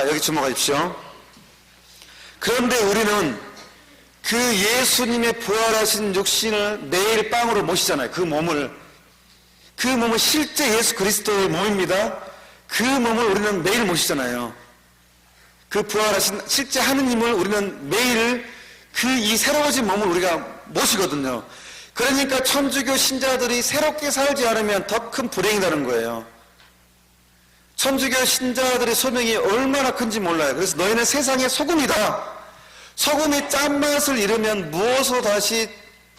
자, 여기 주목하십시오. 그런데 우리는 그 예수님의 부활하신 육신을 매일 빵으로 모시잖아요. 그 몸을 실제 예수 그리스도의 몸입니다. 그 몸을 우리는 매일 모시잖아요. 그 부활하신 실제 하느님을 우리는 매일 이 새로워진 몸을 우리가 모시거든요. 그러니까 천주교 신자들이 새롭게 살지 않으면 더 큰 불행이라는 거예요. 천주교 신자들의 소명이 얼마나 큰지 몰라요. 그래서 너희는 세상의 소금이다. 소금이 짠맛을 잃으면 무엇으로 다시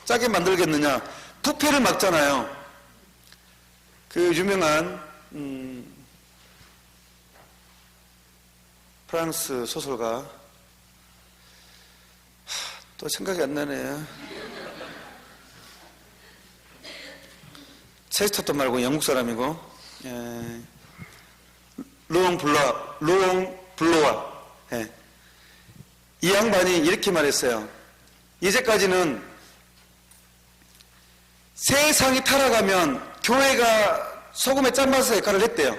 짜게 만들겠느냐. 부패를 막잖아요. 그 유명한 프랑스 소설가, 또 생각이 안 나네요. 체스터턴 말고 영국 사람이고, 루옹 블로와. 이 양반이 이렇게 말했어요. 이제까지는 세상이 타락하면 교회가 소금의 짠맛의 역할을 했대요.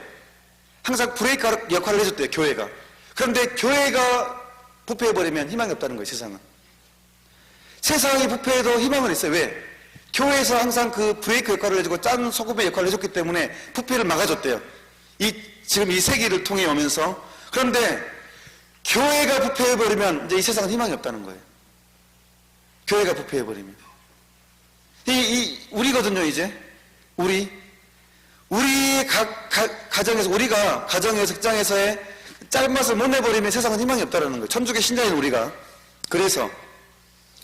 항상 브레이크 역할을 해줬대요, 교회가. 그런데 교회가 부패해버리면 희망이 없다는 거예요, 세상은. 세상이 부패해도 희망은 있어요. 왜? 교회에서 항상 그 브레이크 역할을 해주고 짠 소금의 역할을 해줬기 때문에 부패를 막아줬대요. 지금 이 세기를 통해 오면서. 그런데 교회가 부패해버리면 이제 이 세상은 희망이 없다는 거예요. 교회가 부패해버리면. 우리거든요, 이제. 우리의 가정에서, 우리가 가정에서, 직장에서의 짤맛을 못 내버리면 세상은 희망이 없다는 거예요. 천주교 신자인 우리가. 그래서,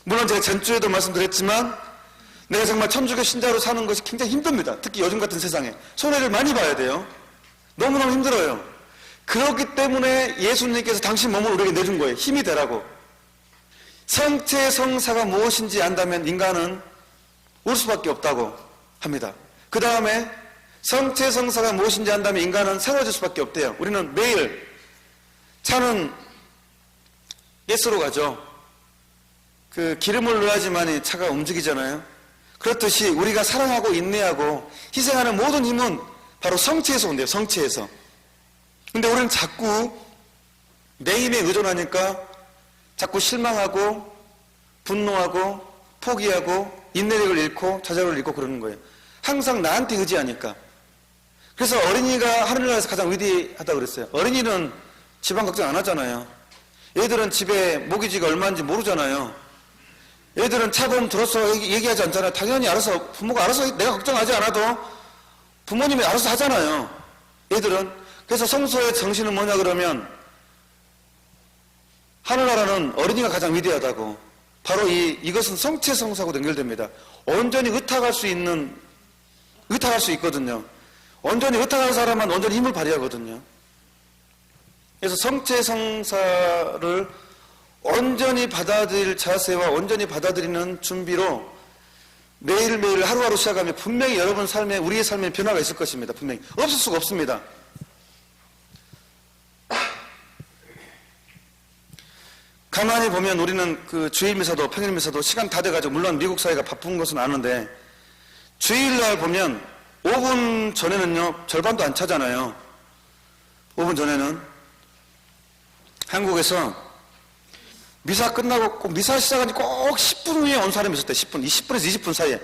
물론 제가 전주에도 말씀드렸지만, 내가 정말 천주교 신자로 사는 것이 굉장히 힘듭니다. 특히 요즘 같은 세상에. 손해를 많이 봐야 돼요. 너무너무 힘들어요. 그렇기 때문에 예수님께서 당신 몸을 우리에게 내준 거예요. 힘이 되라고. 성체 성사가 무엇인지 안다면 인간은 울 수밖에 없다고 합니다. 그 다음에 성체 성사가 무엇인지 안다면 인간은 새로워질 수밖에 없대요. 우리는 매일 차는 예스로 가죠. 그 기름을 넣어야지만 차가 움직이잖아요. 그렇듯이 우리가 사랑하고 인내하고 희생하는 모든 힘은 바로 성체에서 온대요. 성체에서. 근데 우리는 자꾸 내 힘에 의존하니까 자꾸 실망하고 분노하고 포기하고 인내력을 잃고 자절을 잃고 그러는 거예요. 항상 나한테 의지하니까. 그래서 어린이가 하늘나라에서 가장 위대하다고 그랬어요. 어린이는 집안 걱정 안 하잖아요. 얘들은 집에 모기지가 얼마인지 모르잖아요. 얘들은 차보험 들었어 얘기하지 않잖아요. 당연히 알아서, 부모가 알아서 내가 걱정하지 않아도 부모님이 알아서 하잖아요. 얘들은. 그래서 성서의 정신은 뭐냐 그러면 하늘나라는 어린이가 가장 위대하다고. 바로 이것은 성체성사하고 연결됩니다. 온전히 의탁할 수 있거든요. 온전히 의탁하는 사람은 온전히 힘을 발휘하거든요. 그래서 성체성사를 온전히 받아들일 자세와 온전히 받아들이는 준비로 매일매일 하루하루 시작하면 분명히 여러분 삶에, 우리의 삶에 변화가 있을 것입니다. 분명히. 없을 수가 없습니다. 가만히 보면 우리는 그 주일미사도 평일미사도 시간 다 돼가지고, 물론 미국 사회가 바쁜 것은 아는데, 주일날 보면 5분 전에는요 절반도 안 차잖아요. 5분 전에는. 한국에서 미사 끝나고 미사 시작한 지 꼭 10분 후에 온 사람이 있었대. 10분, 20분에서 20분 사이에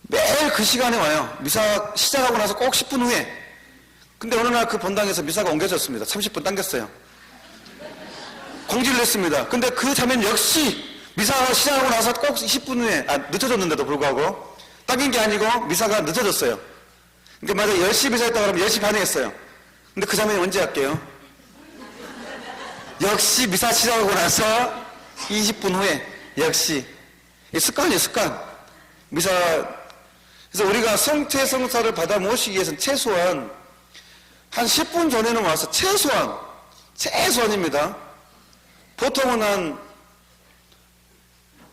매일 그 시간에 와요. 미사 시작하고 나서 꼭 10분 후에. 근데 어느 날 그 본당에서 미사가 옮겨졌습니다. 30분 당겼어요. 공지를 했습니다. 근데 그 자매는 역시 미사가 시작하고 나서 꼭 10분 후에, 늦어졌는데도 불구하고 당긴 게 아니고 미사가 늦어졌어요. 그러니까 만약에 10시 미사했다고 하면 10시 반에 했어요. 근데 그 자매는 언제 할게요? 역시 미사 시작하고 나서 20분 후에. 역시 습관이에요, 습관. 미사. 그래서 우리가 성체성사를 받아 모시기 위해서는 최소한 한 10분 전에는 와서 최소한입니다. 보통은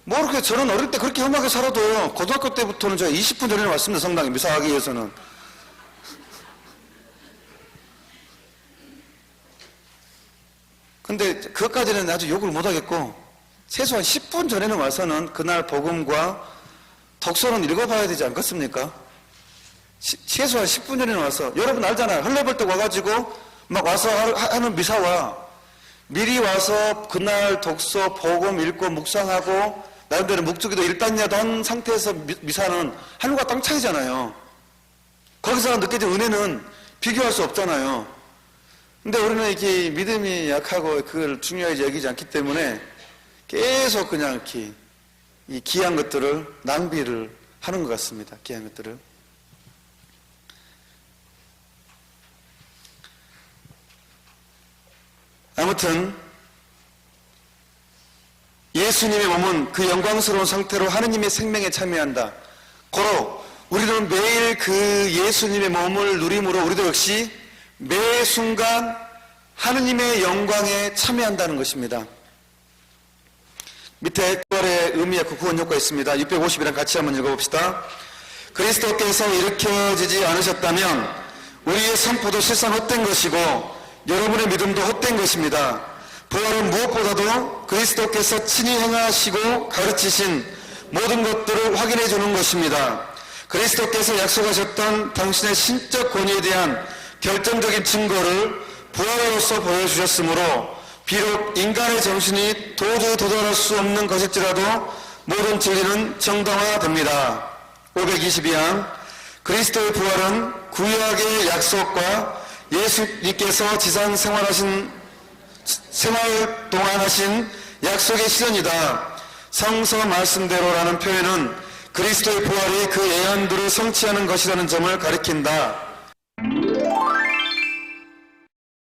그렇게 저는 어릴 때 그렇게 험하게 살아도 고등학교 때부터는 제가 20분 전에는 왔습니다. 성당에 미사하기 위해서는. 근데 그것까지는 아주 욕을 못하겠고, 최소한 10분 전에는 와서는 그날 복음과 독서는 읽어봐야 되지 않겠습니까? 최소한 10분 전에는 와서. 여러분 알잖아요. 헐레벌떡 와가지고 막 와서 하는 미사와 미리 와서 그날 독서, 복음 읽고 묵상하고 나름대로 묵주기도 일단이라도 한 상태에서 미사는 하늘과 땅 차이잖아요. 거기서 느껴진 은혜는 비교할 수 없잖아요. 근데 우리는 이렇게 믿음이 약하고 그걸 중요하게 여기지 않기 때문에 계속 그냥 이렇게 이 귀한 것들을 낭비를 하는 것 같습니다. 귀한 것들을. 아무튼 예수님의 몸은 그 영광스러운 상태로 하느님의 생명에 참여한다. 고로 우리는 매일 그 예수님의 몸을 누림으로 우리도 역시 매 순간 하느님의 영광에 참여한다는 것입니다. 밑에 구원의 의미와 그 구원 효과가 있습니다. 650이랑 같이 한번 읽어봅시다. 그리스도께서 일으켜지지 않으셨다면 우리의 선포도 실상 헛된 것이고 여러분의 믿음도 헛된 것입니다. 부활은 무엇보다도 그리스도께서 친히 행하시고 가르치신 모든 것들을 확인해 주는 것입니다. 그리스도께서 약속하셨던 당신의 신적 권위에 대한 결정적인 증거를 부활로서 보여주셨으므로 비록 인간의 정신이 도저히 도달할 수 없는 것일지라도 모든 진리는 정당화됩니다. 522양 그리스도의 부활은 구약의 약속과 예수님께서 지상 생활 동안 하신 약속의 실현이다. 성서 말씀대로라는 표현은 그리스도의 부활이 그 예언들을 성취하는 것이라는 점을 가리킨다.